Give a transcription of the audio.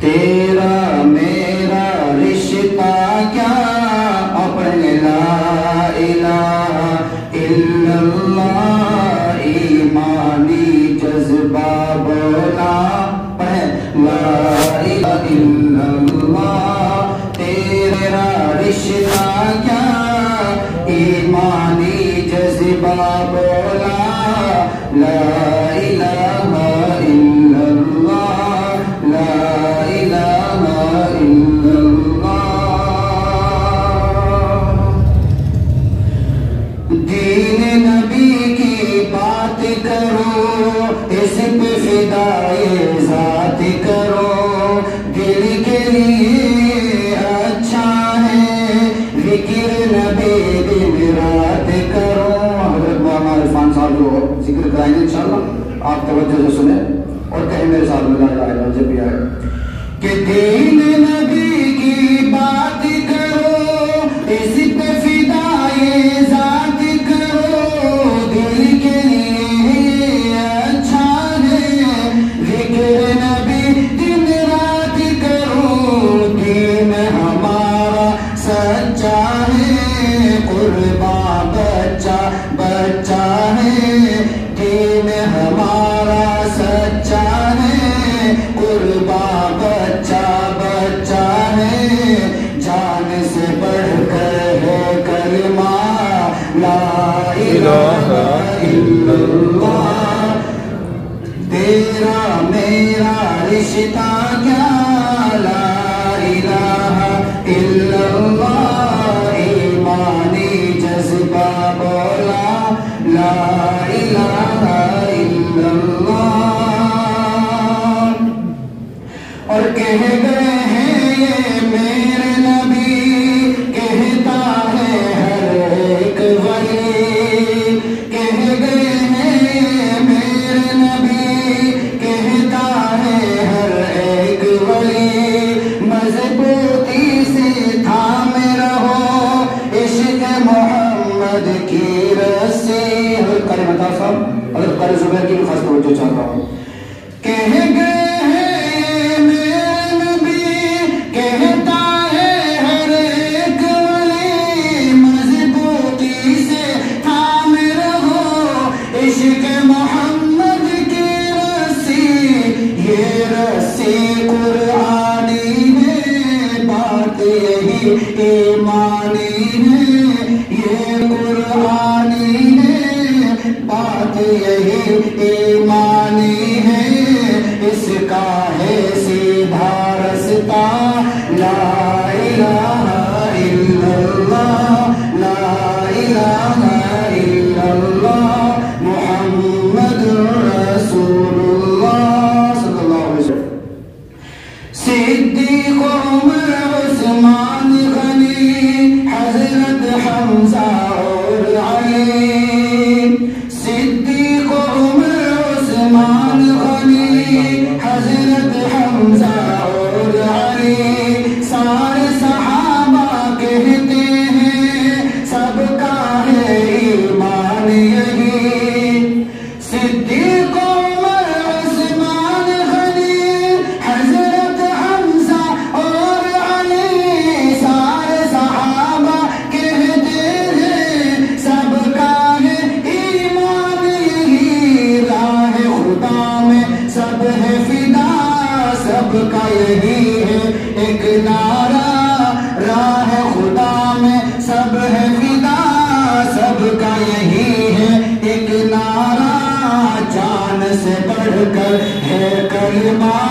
تیرا میرا رشتہ کیا اپنے لا الہ الا اللہ ایمانی جذبہ بولا لا الہ الا اللہ تیرا رشتہ کیا ایمانی جذبہ بولا لا الہ الا اللہ لا الہ الا اللہ دین نبی کی بات کرو اس پہ فدائے ذات کرو دل کے لیے اچھا ہے ذکر نبی دن رات کرو حضرت مولانا عرفان صاحب جو ذکر کرائیں گے انشاءاللہ آپ توجہ سے سنیں اور کہیں میرے ساتھ لا الہ الا اللہ جب بھی آئے کہ دین نبی کی بات کرو اس پہ فدائے ذات کرو دل کے لیے اچھا ہے ذکر نبی دن رات کرو دین ہمارا سچا ہے قربان بچہ بچہ ہے دین ہمارا سچا ہے قربان بچہ بچہ ہے جان سے بڑھ کر ہے کلمہ لا الہ الا اللہ تیرا میرا رشتہ کیا لا الہ الا اللہ ایمانی جذبہ بولا لا الہ الا اللہ اور کہہ گئے ہیں یہ میرے نبی کہتا ہے ہر ایک ولی کہہ گئے ہیں یہ میرے نبی کہتا ہے ہر ایک ولی مضبوطی سے تھامے رہو عشق محمد کی رسی حضرت قاری مطار صاحب حضرت قاری زبیر کی خاص توجہ چاہتا ہوں کہہ گئے ایمانی ہے یہ قرآنی ہے بات یہی ایمانی ہے اس کا ہے سیدھا رستہ لا الہ الا اللہ لا الہ الا اللہ محمد رسول اللہ صلی اللہ علیہ وسلم صدیق عمر عثمان حضرت حمزہ اور علی صدیق عمر عثمان غنی حضرت حمزہ اور علی سارے صحابہ کہتے ہیں سب کا ہے ایمان یہی صدیق عمر عثمان غنی حضرت حمزہ اور علی سارے صحابہ کہتے ہیں سب کا ہے ایمان یہی راہ خدا میں سب ہے فدا سب کا یہی ہے ایک نعرہ راہ خدا میں سب ہے فدا سب کا یہی ہے ایک نعرہ جان سے بڑھ کر ہے کلمہ